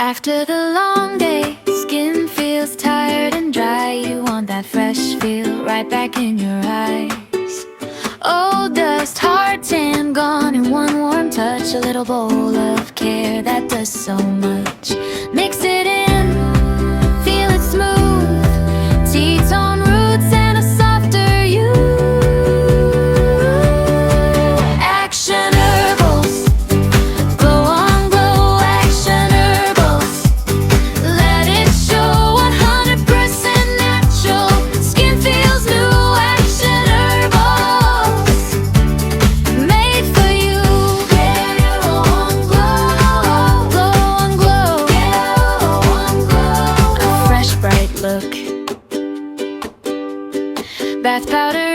After the long day, skin feels tired and dry. You want that fresh feel right back in your eyes. Old dust, hard tan, gone in one warm touch. A little bowl of care that does so much. Mix it in, feel it smooth. Tea-tone roots and a softer you. Akschan Herbals, glow on glow. Akschan Herbals, let it show. 100% natural, skin feels new. Akschan Herbals, made for you. Glow on glow, glow on glow, glow on glow. A fresh bright look. Bath powder